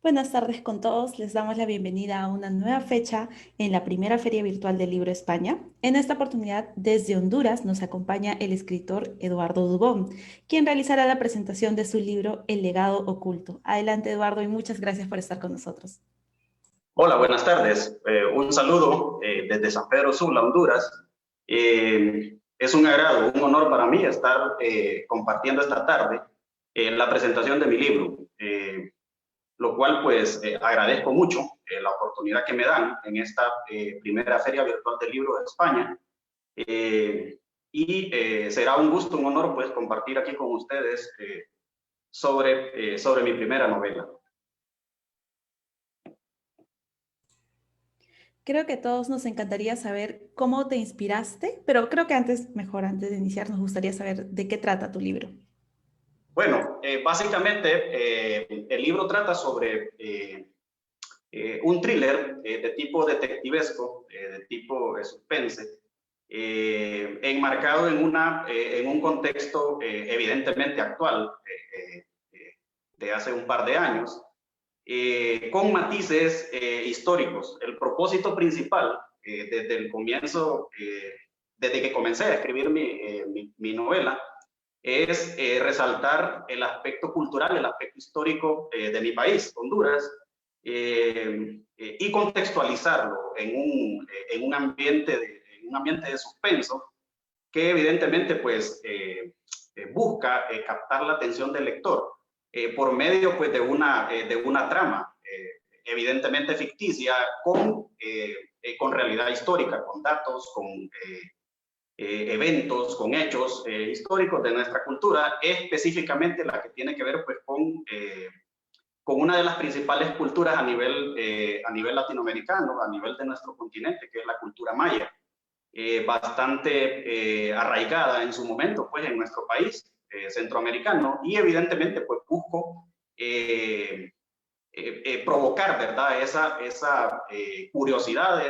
Buenas tardes con todos. Les damos la bienvenida a una nueva fecha en la primera Feria Virtual del Libro España. En esta oportunidad, desde Honduras, nos acompaña el escritor Eduardo Dubón, quien realizará la presentación de su libro El legado oculto. Adelante, Eduardo, y muchas gracias por estar con nosotros. Hola, buenas tardes. Un saludo desde San Pedro Sula, Honduras. Es un agrado, un honor para mí estar compartiendo esta tarde la presentación de mi libro, lo cual pues agradezco mucho la oportunidad que me dan en esta primera Feria Virtual del Libro de España. Será un gusto, un honor pues compartir aquí con ustedes sobre mi primera novela. Creo que a todos nos encantaría saber cómo te inspiraste, pero creo que antes de iniciar, nos gustaría saber de qué trata tu libro. Bueno, básicamente el libro trata sobre un thriller de tipo detectivesco, de tipo suspense, enmarcado en un contexto evidentemente actual, de hace un par de años, con matices históricos. El propósito principal desde el comienzo, desde que comencé a escribir mi novela, es resaltar el aspecto cultural, el aspecto histórico de mi país, Honduras, y contextualizarlo en un ambiente de suspenso que evidentemente pues busca captar la atención del lector por medio pues de una trama evidentemente ficticia con realidad histórica, con datos, con eventos, con hechos históricos de nuestra cultura, específicamente la que tiene que ver pues con una de las principales culturas a nivel latinoamericano, a nivel de nuestro continente, que es la cultura maya, bastante arraigada en su momento pues en nuestro país centroamericano, y evidentemente pues busco provocar, ¿verdad? Esa curiosidad,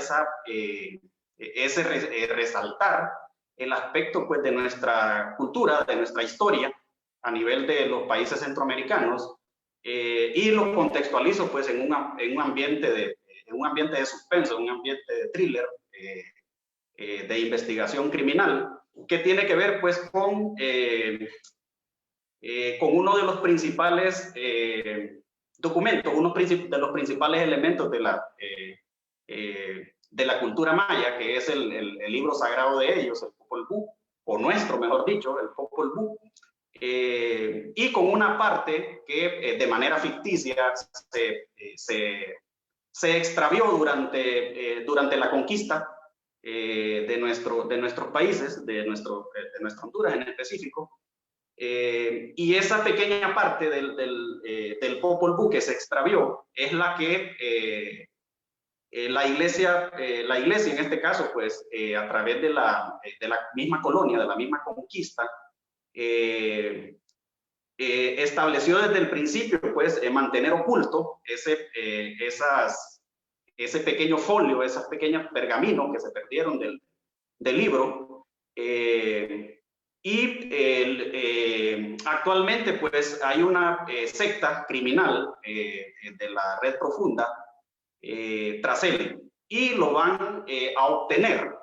ese resaltar el aspecto pues de nuestra cultura, de nuestra historia a nivel de los países centroamericanos, y lo contextualizo pues en un ambiente de suspenso, en un ambiente de thriller, de investigación criminal, que tiene que ver pues con uno de los principales documentos, uno de los principales elementos de la cultura maya, que es el libro sagrado de ellos, el Popol Vuh, o nuestro, mejor dicho, el Popol Vuh, y con una parte que de manera ficticia se extravió durante la conquista de nuestros países, de nuestra Honduras en específico. Y esa pequeña parte del Popol Vuh que se extravió es la que la iglesia en este caso, pues a través de la misma colonia, de la misma conquista, estableció desde el principio, pues, mantener oculto ese pequeño folio, esas pequeñas pergaminos que se perdieron del libro. Actualmente, pues, hay una secta criminal de la Red Profunda tras él, y lo van a obtener,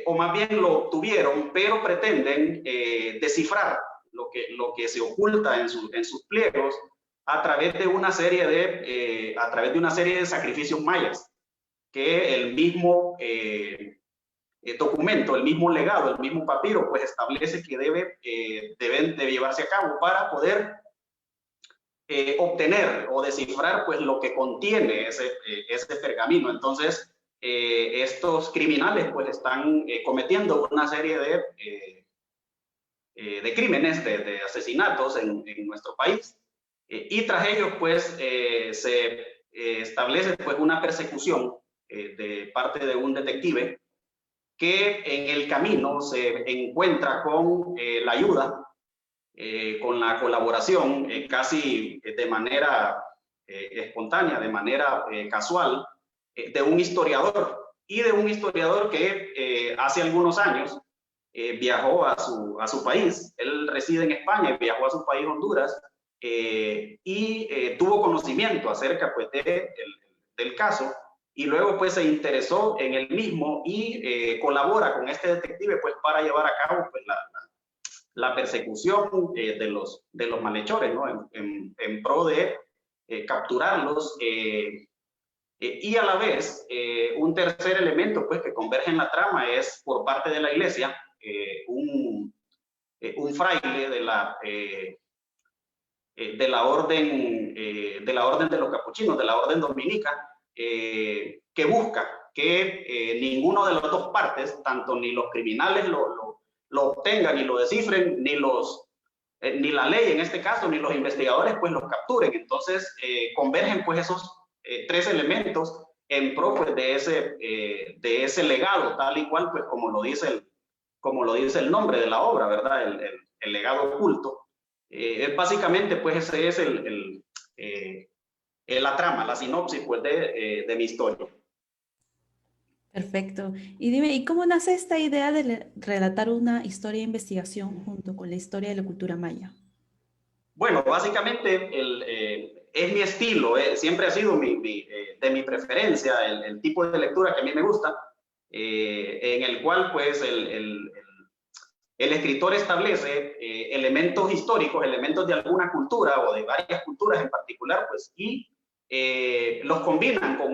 o más bien lo obtuvieron, pero pretenden descifrar lo que se oculta en sus pliegos a través de una serie de sacrificios mayas que el mismo documento, el mismo legado, el mismo papiro, pues establece que deben de llevarse a cabo para poder obtener o descifrar pues lo que contiene ese pergamino. Entonces, estos criminales pues están cometiendo una serie de crímenes, de asesinatos en nuestro país, y tras ellos pues se establece pues una persecución de parte de un detective que en el camino se encuentra con la ayuda, con la colaboración casi de manera espontánea, de manera casual, de un historiador, y de un historiador que hace algunos años viajó a su país. Él reside en España y viajó a su país, Honduras, tuvo conocimiento acerca pues del caso, y luego pues se interesó en el mismo y colabora con este detective pues para llevar a cabo pues la persecución de los malhechores, ¿no? En pro de capturarlos, y a la vez un tercer elemento pues que converge en la trama es por parte de la iglesia, un fraile de la orden de los capuchinos, de la orden dominica, que busca que ninguno de las dos partes, tanto ni los criminales lo obtengan y lo descifren, ni la ley en este caso, ni los investigadores pues los capturen. Entonces convergen pues esos tres elementos en pro pues, de ese legado, tal y cual pues como lo dice el nombre de la obra, ¿verdad? El legado oculto. Básicamente pues ese es la trama, la sinopsis pues de mi historia. Perfecto. Y dime, ¿y cómo nace esta idea de relatar una historia de investigación junto con la historia de la cultura maya? Bueno, básicamente es mi estilo, siempre ha sido de mi preferencia, el tipo de lectura que a mí me gusta, en el cual pues el escritor establece elementos históricos, elementos de alguna cultura o de varias culturas en particular, pues, y los combinan con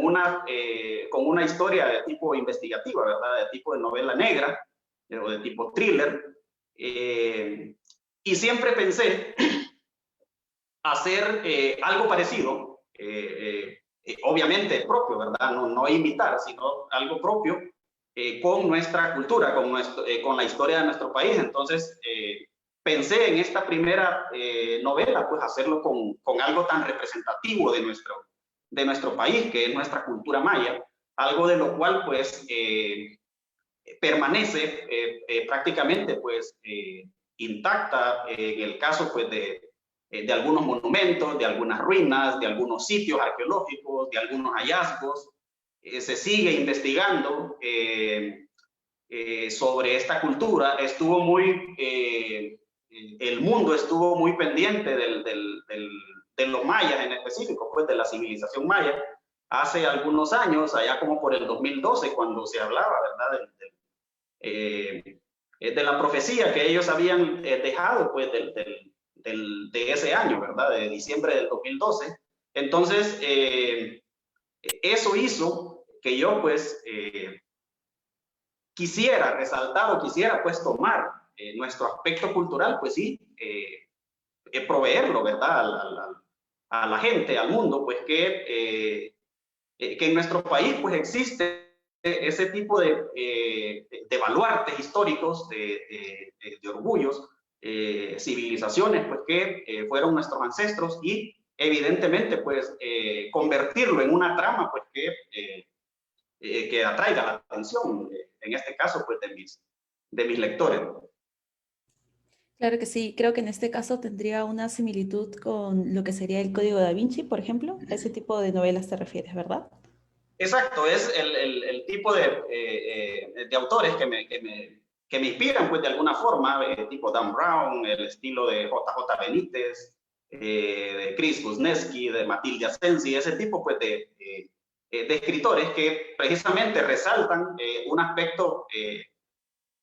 una historia de tipo investigativa, ¿verdad? De tipo de novela negra o de tipo thriller. Y siempre pensé hacer algo parecido, obviamente propio, ¿verdad? No imitar, sino algo propio con nuestra cultura, con la historia de nuestro país. Entonces, pensé en esta primera novela, pues hacerlo con algo tan representativo de nuestro país, que es nuestra cultura maya, algo de lo cual, pues, permanece prácticamente, pues, intacta en el caso, pues, de algunos monumentos, de algunas ruinas, de algunos sitios arqueológicos, de algunos hallazgos. Se sigue investigando sobre esta cultura. El mundo estuvo muy pendiente de los mayas en específico, pues de la civilización maya, hace algunos años, allá como por el 2012, cuando se hablaba, ¿verdad? De la profecía que ellos habían dejado, pues, de ese año, ¿verdad? De diciembre del 2012. Entonces, eso hizo que yo, pues, quisiera resaltar o quisiera, pues, tomar nuestro aspecto cultural, pues sí, proveerlo, ¿verdad? A la gente, al mundo, pues, que en nuestro país, pues, existe ese tipo de baluartes históricos, de orgullos, civilizaciones pues que fueron nuestros ancestros, y evidentemente pues convertirlo en una trama pues que atraiga la atención, en este caso pues de mis lectores. Claro que sí, creo que en este caso tendría una similitud con lo que sería el Código Da Vinci, por ejemplo. A ese tipo de novelas te refieres, ¿verdad? Exacto, es el tipo de autores que me inspiran, pues, de alguna forma, tipo Dan Brown, el estilo de J.J. Benítez, de Chris Wisniewski, de Matilde Asensi, ese tipo, pues, de escritores que precisamente resaltan un aspecto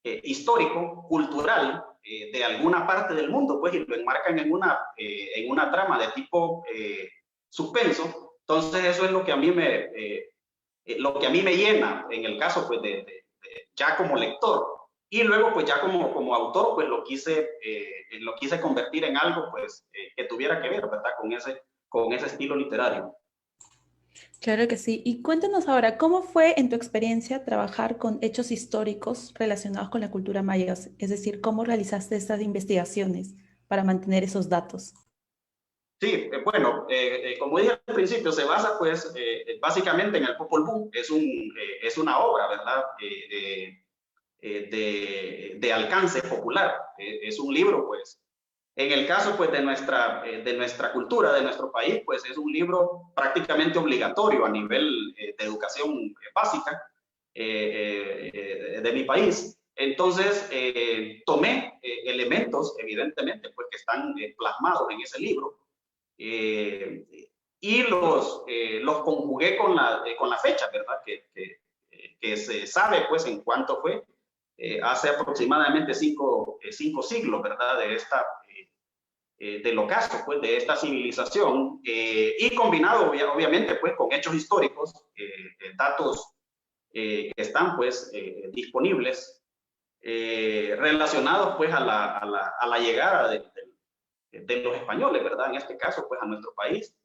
histórico, cultural, de alguna parte del mundo, pues, y lo enmarcan en una trama de tipo suspenso. Entonces, eso es lo que a mí me llena en el caso pues ya como lector, y luego pues ya como autor pues lo quise convertir en algo pues que tuviera que ver, ¿verdad? Con ese estilo literario. Claro que sí. Y cuéntanos ahora, ¿cómo fue en tu experiencia trabajar con hechos históricos relacionados con la cultura maya? Es decir, ¿cómo realizaste estas investigaciones para mantener esos datos? Sí, bueno, como dije al principio, se basa pues básicamente en el Popol Vuh. Es una obra, ¿verdad? De alcance popular. Es un libro pues, en el caso pues de nuestra cultura, de nuestro país, pues es un libro prácticamente obligatorio a nivel de educación básica de mi país. Entonces tomé elementos evidentemente pues que están plasmados en ese libro, y los conjugué con la fecha, ¿verdad? Que se sabe, pues, en cuánto fue, hace aproximadamente cinco siglos, ¿verdad? Del ocaso, pues, de esta civilización, y combinado, obviamente, pues, con hechos históricos, datos que están, pues, disponibles, relacionados, pues, a la llegada de los españoles, ¿verdad? En este caso, pues, a nuestro país,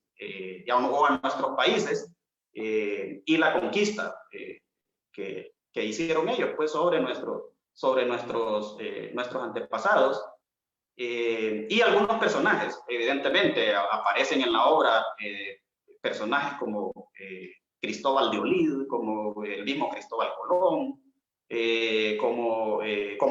o a nuestros países, y la conquista que hicieron ellos, pues, sobre nuestros antepasados. Y algunos personajes, evidentemente, aparecen en la obra, personajes como Cristóbal de Olid, como el mismo Cristóbal Colón, como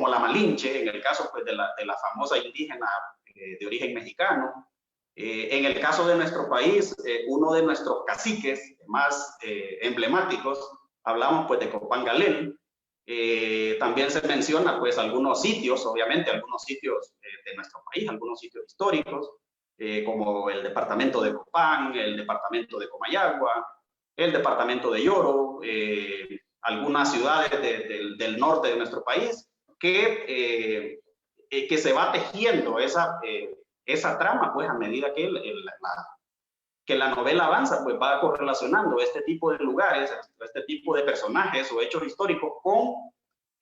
la Malinche, en el caso, pues, de la famosa indígena de origen mexicano. En el caso de nuestro país, uno de nuestros caciques más emblemáticos, hablamos, pues, de Copán Galén. También se menciona, pues, algunos sitios, obviamente, algunos sitios de nuestro país, algunos sitios históricos, como el departamento de Copán, el departamento de Comayagua, el departamento de Lloro, algunas ciudades del norte de nuestro país, que se va tejiendo esa trama, pues, a medida que la novela avanza, pues, va correlacionando este tipo de lugares, este tipo de personajes o hechos históricos con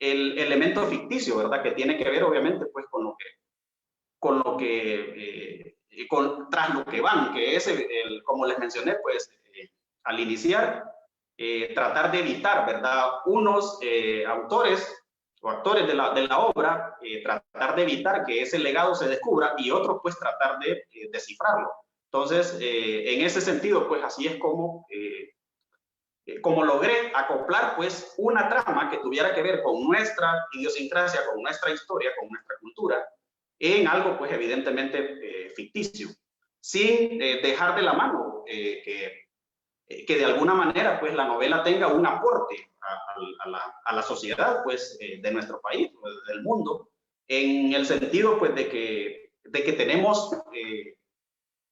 el elemento ficticio, ¿verdad? Que tiene que ver, obviamente, pues, tras lo que van, que es, como les mencioné, pues, al iniciar, tratar de evitar, ¿verdad? Unos autores o actores de la obra, tratar de evitar que ese legado se descubra, y otros, pues, tratar de descifrarlo. Entonces, en ese sentido, pues, así es como logré acoplar, pues, una trama que tuviera que ver con nuestra idiosincrasia, con nuestra historia, con nuestra cultura, en algo, pues, evidentemente ficticio, sin dejar de la mano que de alguna manera, pues, la novela tenga un aporte a la sociedad, pues, de nuestro país, del mundo, en el sentido, pues, de que tenemos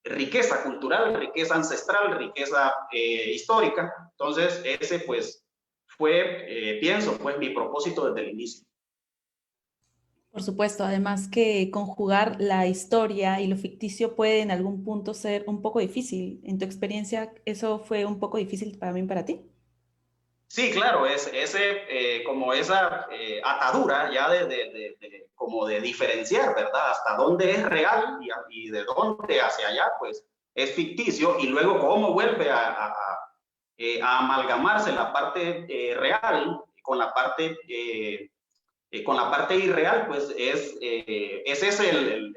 riqueza cultural, riqueza ancestral, riqueza histórica. Entonces, ese, pues, fue, pienso, pues, mi propósito desde el inicio. Por supuesto, además que conjugar la historia y lo ficticio puede en algún punto ser un poco difícil. En tu experiencia, ¿eso fue un poco difícil también para ti? Sí, claro, como esa atadura ya como de diferenciar, ¿verdad? Hasta dónde es real y de dónde hacia allá, pues, es ficticio, y luego cómo vuelve a amalgamarse la parte real con la parte irreal, pues, es ese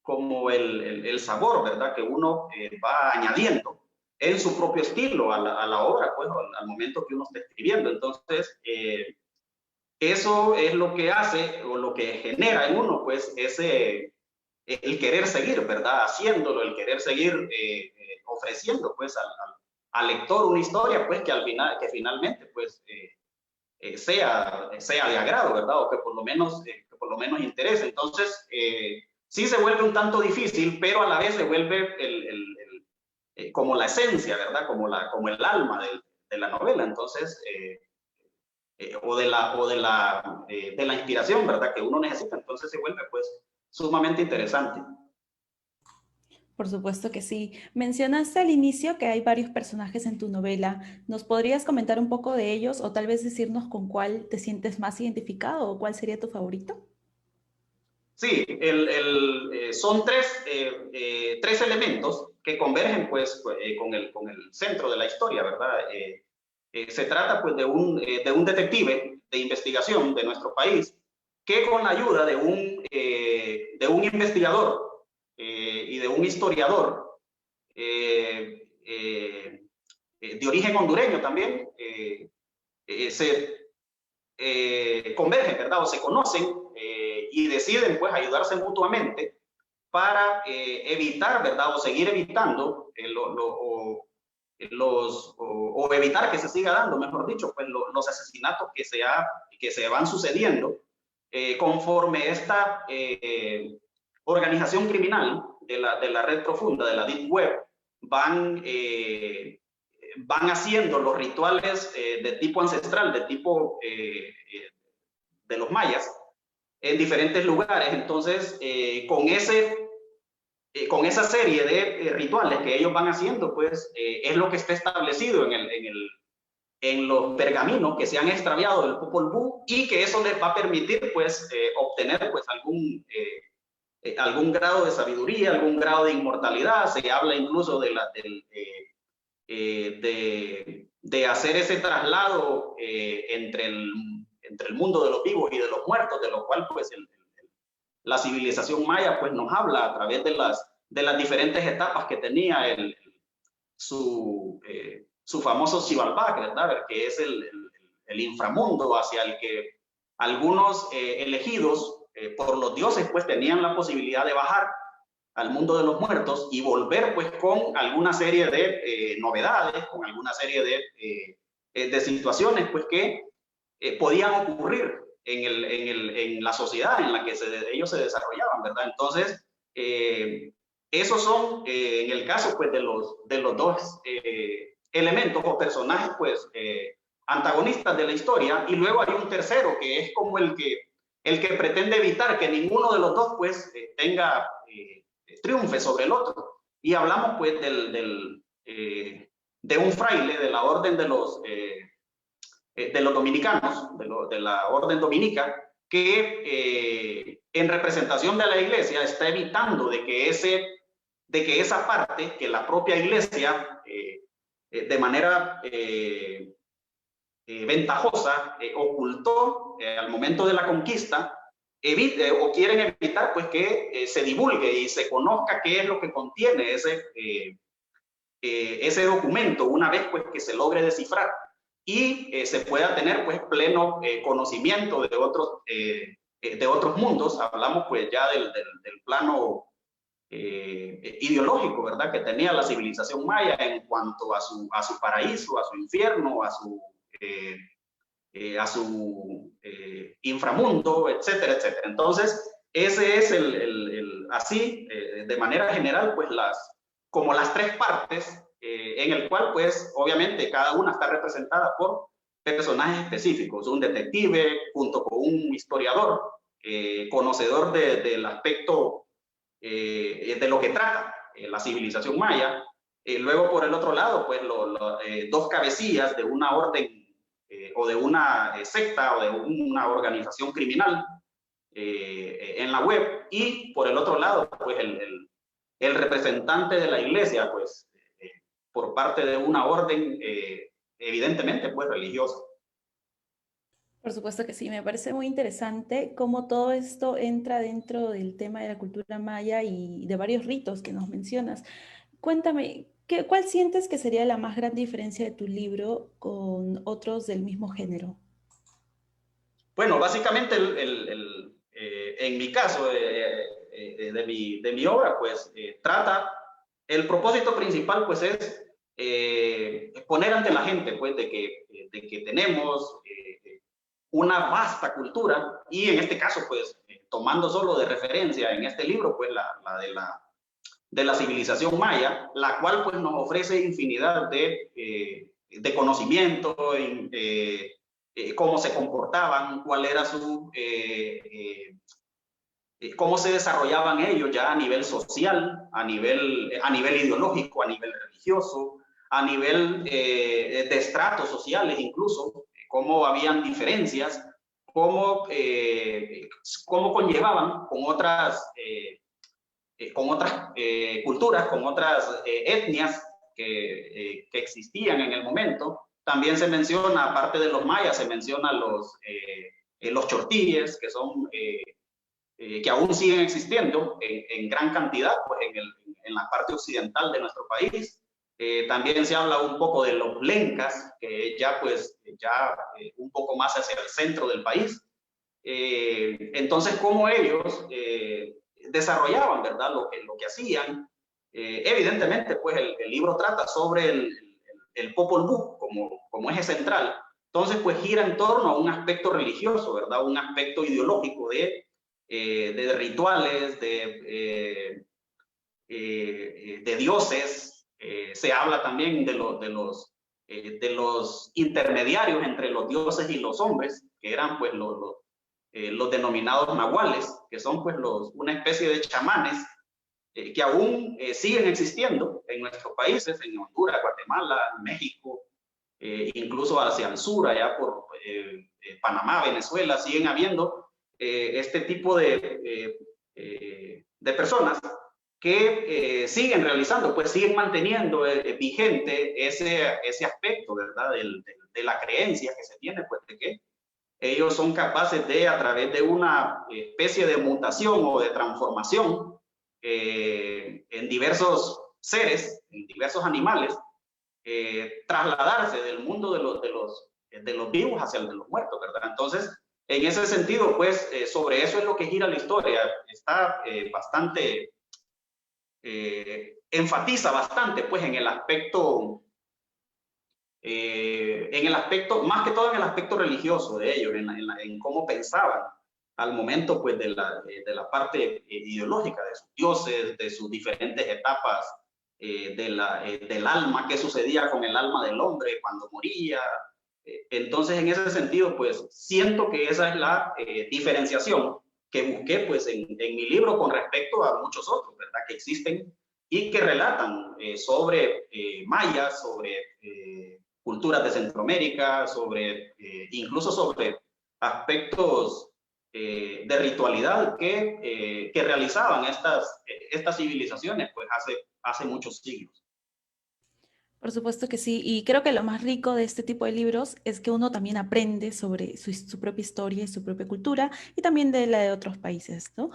como el sabor, ¿verdad? Que uno va añadiendo en su propio estilo a la obra, pues, al momento que uno está escribiendo. Entonces, eso es lo que hace o lo que genera en uno, pues, el querer seguir, ¿verdad? Haciéndolo, el querer seguir ofreciendo, pues, al lector una historia, pues, que finalmente, pues, sea de agrado, ¿verdad? O que por lo menos interese. Entonces, sí se vuelve un tanto difícil, pero a la vez se vuelve como la esencia, ¿verdad? Como el alma de la novela. Entonces, de la inspiración, ¿verdad? Que uno necesita. Entonces se vuelve, pues, sumamente interesante. Por supuesto que sí. Mencionaste al inicio que hay varios personajes en tu novela. ¿Nos podrías comentar un poco de ellos o tal vez decirnos con cuál te sientes más identificado o cuál sería tu favorito? Sí, son tres elementos que convergen, pues, con el centro de la historia, ¿verdad? Se trata, pues, de un detective de investigación de nuestro país que, con la ayuda de un investigador y de un historiador de origen hondureño también, se convergen, ¿verdad? O se conocen, y deciden, pues, ayudarse mutuamente para evitar, ¿verdad? O seguir evitando o evitar que se siga dando, mejor dicho, pues, los asesinatos que se van sucediendo conforme organización criminal de la red profunda, de la Deep Web, van haciendo los rituales de tipo ancestral, de tipo de los mayas, en diferentes lugares. Entonces, con esa serie de rituales que ellos van haciendo, pues es lo que está establecido en los pergaminos que se han extraviado del Popol Vuh, y que eso les va a permitir pues obtener pues algún grado de sabiduría, algún grado de inmortalidad. Se habla incluso de hacer ese traslado entre el mundo de los vivos y de los muertos, de lo cual pues la civilización maya pues nos habla a través de las diferentes etapas que tenía su famoso Xibalbá, ¿verdad? Que es el inframundo hacia el que algunos elegidos por los dioses pues tenían la posibilidad de bajar al mundo de los muertos y volver pues con alguna serie de novedades, con alguna serie de situaciones pues que podían ocurrir en la sociedad en la que ellos se desarrollaban, ¿verdad? Entonces, esos son, en el caso pues de los dos elementos o personajes pues antagonistas de la historia, y luego hay un tercero que es como el que pretende evitar que ninguno de los dos pues tenga triunfe sobre el otro. Y hablamos pues de un fraile de la orden de los dominicanos, de la orden dominica, que en representación de la iglesia está evitando de que esa parte que la propia iglesia de manera ventajosa ocultó al momento de la conquista, evite o quieren evitar pues que se divulgue y se conozca qué es lo que contiene ese documento, una vez pues que se logre descifrar y se pueda tener pues pleno conocimiento de otros mundos. Hablamos pues ya del plano ideológico, ¿verdad? Que tenía la civilización maya en cuanto a su paraíso, a su infierno, a su inframundo, etcétera, etcétera. Entonces, ese es así, de manera general, pues como las tres partes, en el cual, pues, obviamente, cada una está representada por personajes específicos, un detective junto con un historiador, conocedor del aspecto de lo que trata la civilización maya. Luego, por el otro lado, pues, dos cabecillas de una orden o de una secta o de una organización criminal en la web, y por el otro lado, pues, el representante de la iglesia, pues, por parte de una orden evidentemente, pues, religiosa. Por supuesto que sí, me parece muy interesante cómo todo esto entra dentro del tema de la cultura maya y de varios ritos que nos mencionas. Cuéntame, ¿cuál sientes que sería la más gran diferencia de tu libro con otros del mismo género? Bueno, básicamente en mi caso, de mi obra, pues trata, el propósito principal pues es poner ante la gente pues de que tenemos una vasta cultura, y en este caso pues tomando solo de referencia en este libro pues la de la civilización maya, la cual pues nos ofrece infinidad de conocimiento, cómo se comportaban, cuál era cómo se desarrollaban ellos ya a nivel social, a nivel ideológico, a nivel religioso, a nivel de estratos sociales incluso, cómo habían diferencias, cómo conllevaban con otras culturas, con otras etnias que existían en el momento. También se menciona, aparte de los mayas, se menciona los chortilles, que son que aún siguen existiendo en gran cantidad pues, en la parte occidental de nuestro país. También se habla un poco de los lencas, que ya un poco más hacia el centro del país. Entonces, cómo ellos desarrollaban, ¿verdad? Lo que hacían. Evidentemente, pues el libro trata sobre el Popol Vuh como eje central. Entonces, pues gira en torno a un aspecto religioso, ¿verdad? Un aspecto ideológico de de rituales, de dioses. Se habla también de los intermediarios entre los dioses y los hombres, que eran pues los denominados nahuales, que son pues una especie de chamanes que aún siguen existiendo en nuestros países, en Honduras, Guatemala, México, incluso hacia el sur, allá por Panamá, Venezuela, siguen habiendo este tipo de personas que siguen realizando, pues siguen manteniendo vigente ese aspecto, ¿verdad? De la creencia que se tiene, pues de que ellos son capaces de, a través de una especie de mutación o de transformación en diversos seres, en diversos animales, trasladarse del mundo de los vivos hacia el de los muertos, ¿verdad? Entonces, en ese sentido, pues, sobre eso es lo que gira la historia. Está bastante, enfatiza bastante, pues, en el aspecto, más que todo en el aspecto religioso de ellos, en cómo pensaban al momento, pues, de la parte ideológica de sus dioses, de sus diferentes etapas del alma, qué sucedía con el alma del hombre cuando moría. Entonces, en ese sentido, pues, siento que esa es la diferenciación que busqué, pues, en mi libro con respecto a muchos otros, ¿verdad?, que existen y que relatan sobre mayas, sobre culturas de Centroamérica, incluso sobre aspectos de ritualidad que realizaban estas civilizaciones, pues, hace muchos siglos. Por supuesto que sí, y creo que lo más rico de este tipo de libros es que uno también aprende sobre su propia historia y su propia cultura y también de la de otros países, ¿no?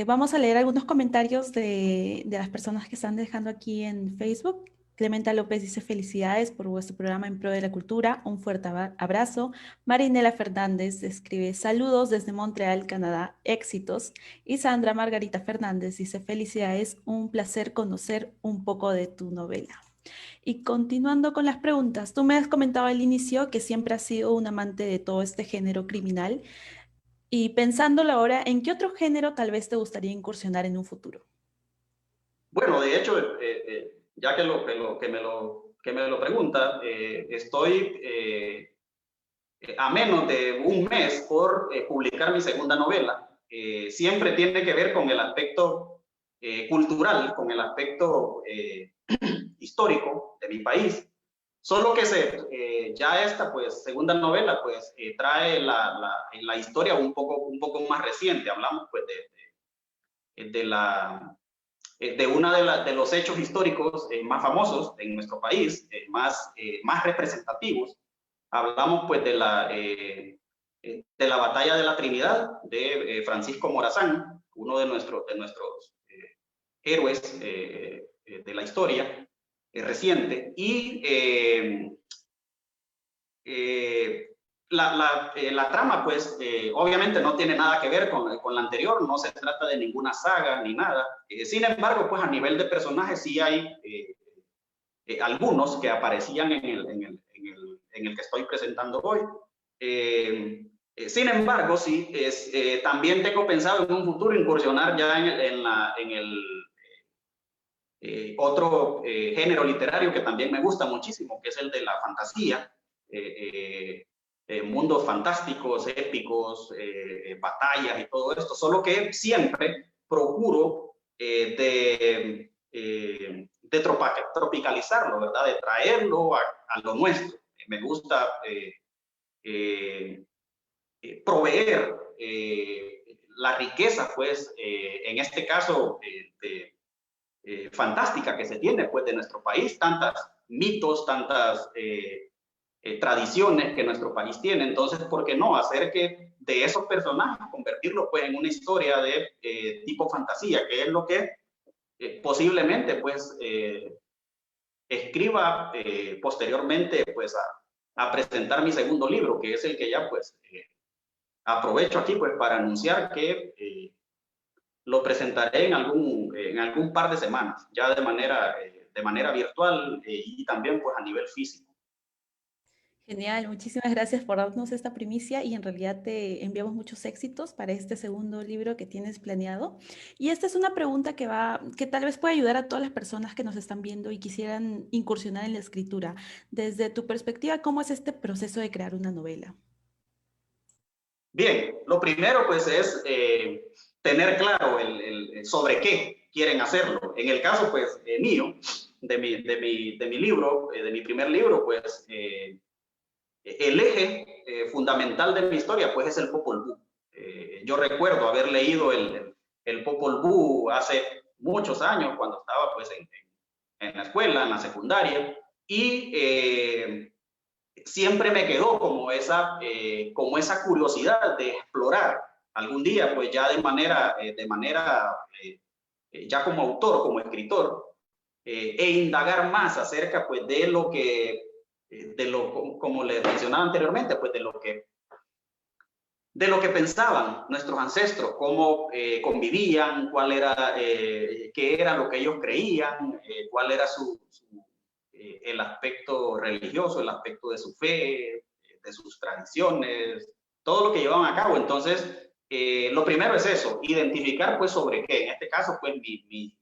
Vamos a leer algunos comentarios de las personas que están dejando aquí en Facebook. Clementa López dice: felicidades por vuestro programa en pro de la cultura, un fuerte abrazo. Marinela Fernández escribe: saludos desde Montreal, Canadá, éxitos. Y Sandra Margarita Fernández dice: felicidades, un placer conocer un poco de tu novela. Y continuando con las preguntas, tú me has comentado al inicio que siempre has sido un amante de todo este género criminal, y pensándolo ahora, ¿en qué otro género tal vez te gustaría incursionar en un futuro? Bueno, de hecho, ya que me lo pregunta, estoy a menos de un mes por publicar mi segunda novela. Siempre tiene que ver con el aspecto cultural, con el aspecto histórico de mi país. Solo que ya esta pues, segunda novela pues, trae la historia un poco más reciente. Hablamos pues, de uno de los hechos históricos más famosos en nuestro país, más representativos. Hablamos pues de la batalla de la Trinidad de Francisco Morazán, uno de nuestros héroes de la historia reciente, y la trama, pues, obviamente no tiene nada que ver con la anterior, no se trata de ninguna saga ni nada. Sin embargo, pues, a nivel de personajes sí hay algunos que aparecían en el que estoy presentando hoy. Sin embargo, sí, también tengo pensado en un futuro incursionar ya en el otro género literario que también me gusta muchísimo, que es el de la fantasía. Mundos fantásticos, épicos, batallas y todo esto, solo que siempre procuro de tropicalizarlo, ¿verdad? De traerlo a lo nuestro. Me gusta proveer la riqueza, pues, en este caso, fantástica que se tiene, pues, de nuestro país, tantas mitos, tantas tradiciones que nuestro país tiene. Entonces, ¿por qué no hacer que de esos personajes convertirlos pues en una historia de tipo fantasía, que es lo que posiblemente pues escriba posteriormente pues a presentar mi segundo libro, que es el que ya pues aprovecho aquí pues para anunciar que lo presentaré en algún par de semanas, ya de manera virtual y también pues a nivel físico. Genial, muchísimas gracias por darnos esta primicia y en realidad te enviamos muchos éxitos para este segundo libro que tienes planeado. Y esta es una pregunta que tal vez puede ayudar a todas las personas que nos están viendo y quisieran incursionar en la escritura. Desde tu perspectiva, ¿cómo es este proceso de crear una novela? Bien, lo primero pues es tener claro sobre qué quieren hacerlo. En el caso pues mío, de mi libro, de mi primer libro, pues el eje fundamental de mi historia pues es el Popol Vuh. Yo recuerdo haber leído el Popol Vuh hace muchos años cuando estaba pues en la escuela, en la secundaria, y siempre me quedó como esa curiosidad de explorar algún día, pues ya ya como autor, como escritor, e indagar más acerca pues como les mencionaba anteriormente, pues de lo que pensaban nuestros ancestros, cómo convivían, qué era lo que ellos creían, cuál era el aspecto religioso, el aspecto de su fe, de sus tradiciones, todo lo que llevaban a cabo. Entonces, lo primero es eso, identificar pues sobre qué. En este caso, pues mi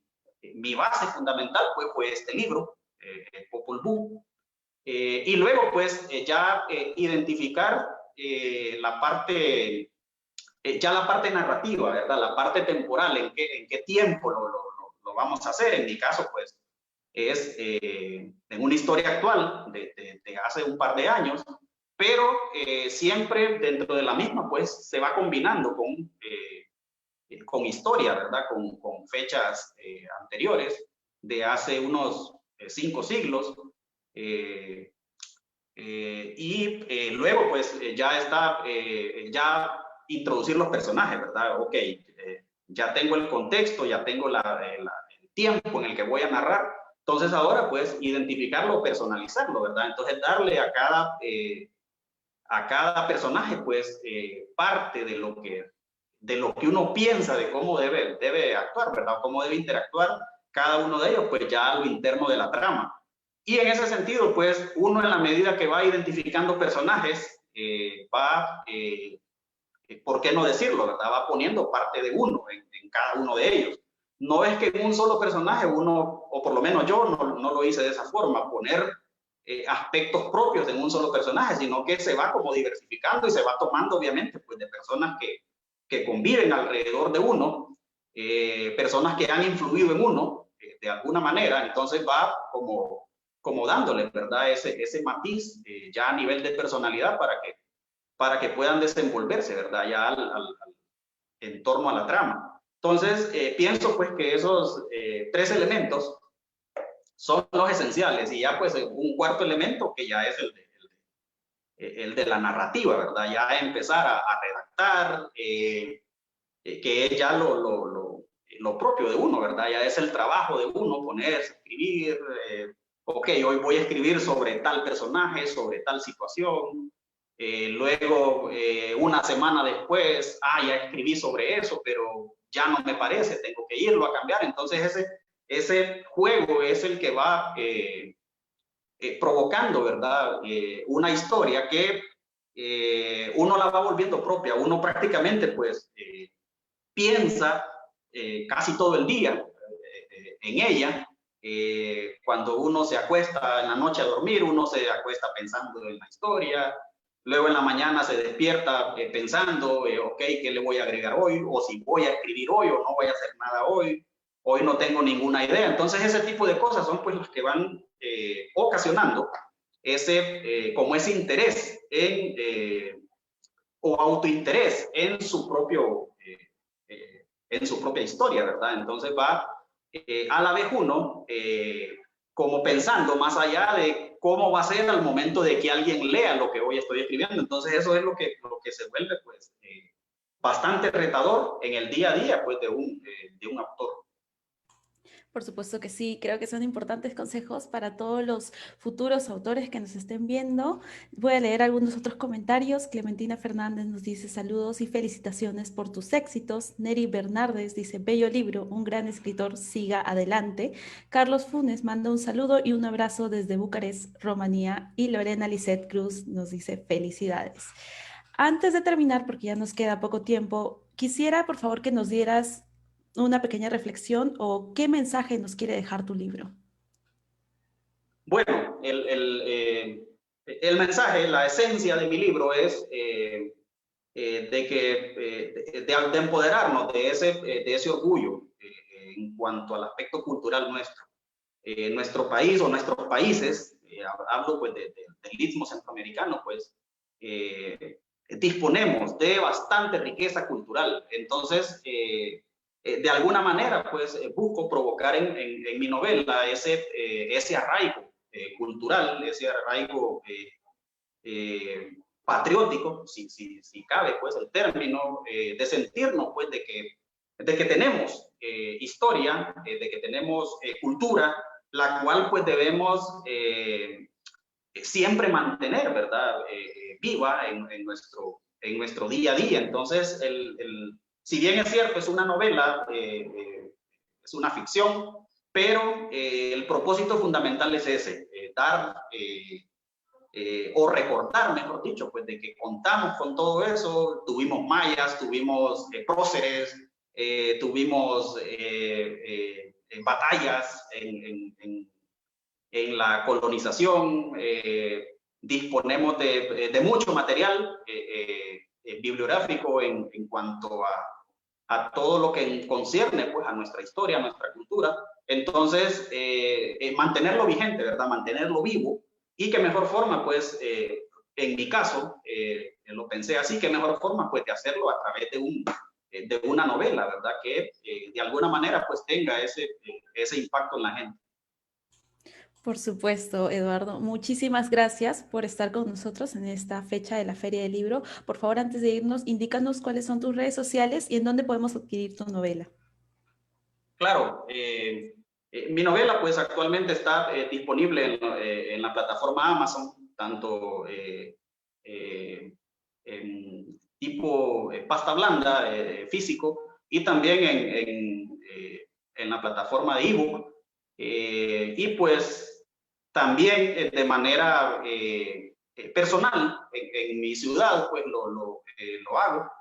base fundamental pues, fue este libro, Popol Vuh, y luego pues ya identificar ya la parte narrativa, ¿verdad? La parte temporal, en qué tiempo lo vamos a hacer. En mi caso, pues, es en una historia actual de hace un par de años, pero siempre dentro de la misma, pues, se va combinando con historia, ¿verdad? Con fechas anteriores de hace unos 5 siglos. Eh, luego, pues, ya introducir los personajes, ¿verdad? Ok, ya tengo el contexto, ya tengo el tiempo en el que voy a narrar. Entonces, ahora, pues, identificarlo, personalizarlo, ¿verdad? Entonces, darle a cada personaje, pues, parte de lo que uno piensa de cómo debe actuar, ¿verdad? Cómo debe interactuar cada uno de ellos, pues, ya a lo interno de la trama. Y en ese sentido, pues, uno en la medida que va identificando personajes, ¿por qué no decirlo, verdad? Va poniendo parte de uno en cada uno de ellos. No es que en un solo personaje uno, o por lo menos yo no lo hice de esa forma, poner aspectos propios en un solo personaje, sino que se va como diversificando y se va tomando, obviamente, pues de personas que conviven alrededor de uno, personas que han influido en uno de alguna manera, entonces va como dándole, ¿verdad? Ese matiz ya a nivel de personalidad para que puedan desenvolverse, ¿verdad? Ya en torno a la trama. Entonces, pienso pues que esos 3 elementos son los esenciales y ya pues un cuarto elemento que ya es el de la narrativa, ¿verdad? Ya empezar a redactar, que es ya lo propio de uno, ¿verdad? Ya es el trabajo de uno, ponerse, escribir, ok, hoy voy a escribir sobre tal personaje, sobre tal situación, luego una semana después, ya escribí sobre eso, pero ya no me parece, tengo que irlo a cambiar. Entonces ese juego es el que va provocando, ¿verdad? Una historia que uno la va volviendo propia, uno prácticamente pues piensa casi todo el día en ella. Cuando uno se acuesta en la noche a dormir, uno se acuesta pensando en la historia, luego en la mañana se despierta pensando, ok, ¿qué le voy a agregar hoy? O si voy a escribir hoy o no voy a hacer nada hoy no tengo ninguna idea. Entonces ese tipo de cosas son pues las que van ocasionando como ese interés o autointerés en su propia historia, ¿verdad? Entonces va a la vez uno como pensando más allá de cómo va a ser al momento de que alguien lea lo que hoy estoy escribiendo. Entonces eso es lo que se vuelve pues bastante retador en el día a día pues de un autor. Por supuesto que sí, creo que son importantes consejos para todos los futuros autores que nos estén viendo. Voy a leer algunos otros comentarios. Clementina Fernández nos dice saludos y felicitaciones por tus éxitos. Neri Bernardes dice bello libro, un gran escritor, siga adelante. Carlos Funes manda un saludo y un abrazo desde Bucarest, Rumanía. Y Lorena Lisset Cruz nos dice felicidades. Antes de terminar, porque ya nos queda poco tiempo, quisiera por favor que nos dieras una pequeña reflexión o qué mensaje nos quiere dejar tu libro. Bueno, el mensaje, la esencia de mi libro es de empoderarnos de ese orgullo en cuanto al aspecto cultural nuestro. Nuestro país o nuestros países, hablo pues del istmo centroamericano, pues disponemos de bastante riqueza cultural. Entonces, de alguna manera, pues busco provocar en mi novela ese arraigo cultural, ese arraigo patriótico, si cabe pues el término, de sentirnos pues de que tenemos historia, de que tenemos cultura, la cual pues debemos siempre mantener, ¿verdad? Viva en nuestro día a día. Entonces, si bien es cierto, es una novela, es una ficción, pero el propósito fundamental es ese, dar o recordar, mejor dicho, pues de que contamos con todo eso, tuvimos mayas, tuvimos próceres, tuvimos batallas en la colonización, disponemos de mucho material bibliográfico en cuanto a todo lo que concierne pues a nuestra historia, a nuestra cultura. Entonces, mantenerlo vigente, ¿verdad? Mantenerlo vivo. Y qué mejor forma, pues, en mi caso, lo pensé así, qué mejor forma, pues, de hacerlo a través de una novela, ¿verdad? Que de alguna manera, pues, tenga ese impacto en la gente. Por supuesto, Eduardo. Muchísimas gracias por estar con nosotros en esta fecha de la Feria del Libro. Por favor, antes de irnos, indícanos cuáles son tus redes sociales y en dónde podemos adquirir tu novela. Claro, mi novela pues actualmente está disponible en la plataforma Amazon, tanto en tipo pasta blanda, físico, y también en la plataforma de ebook. Y pues también de manera personal, en mi ciudad pues lo hago,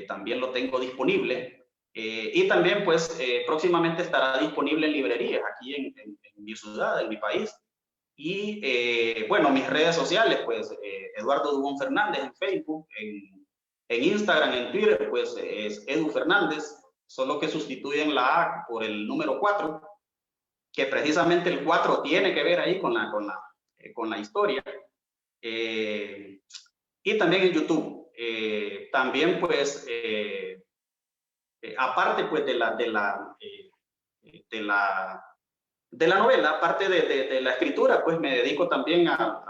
también lo tengo disponible. Y también, pues, próximamente estará disponible en librerías aquí en mi ciudad, en mi país. Y, bueno, mis redes sociales, pues, Eduardo Dubón Fernández en Facebook, en Instagram, en Twitter, pues, es Edu Fernández, solo que sustituyen la A por el número 4, que precisamente el 4 tiene que ver ahí con la historia. Y también en YouTube. También, pues, aparte pues de la novela, aparte de la escritura, pues me dedico también a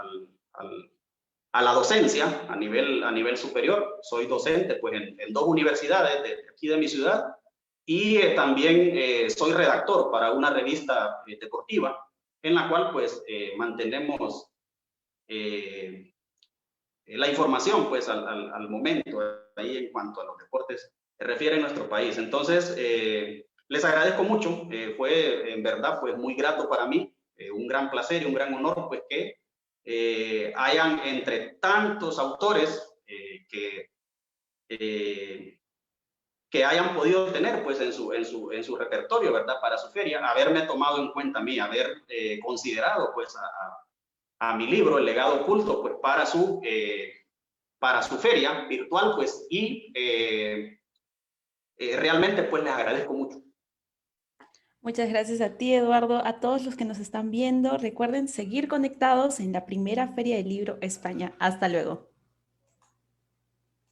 la docencia a nivel superior. Soy docente pues en dos universidades de aquí de mi ciudad y también soy redactor para una revista deportiva en la cual pues mantenemos la información pues al momento ahí en cuanto a los deportes se refiere en nuestro país. Entonces, les agradezco mucho, fue en verdad pues muy grato para mí, un gran placer y un gran honor pues que hayan entre tantos autores que hayan podido tener pues en su repertorio, ¿verdad? Para su feria, haberme tomado en cuenta a mí, haber considerado pues a mi libro, El legado oculto, pues para su feria virtual, pues, y realmente pues les agradezco mucho. Muchas gracias a ti, Eduardo, a todos los que nos están viendo. Recuerden seguir conectados en la primera Feria del Libro España. Hasta luego.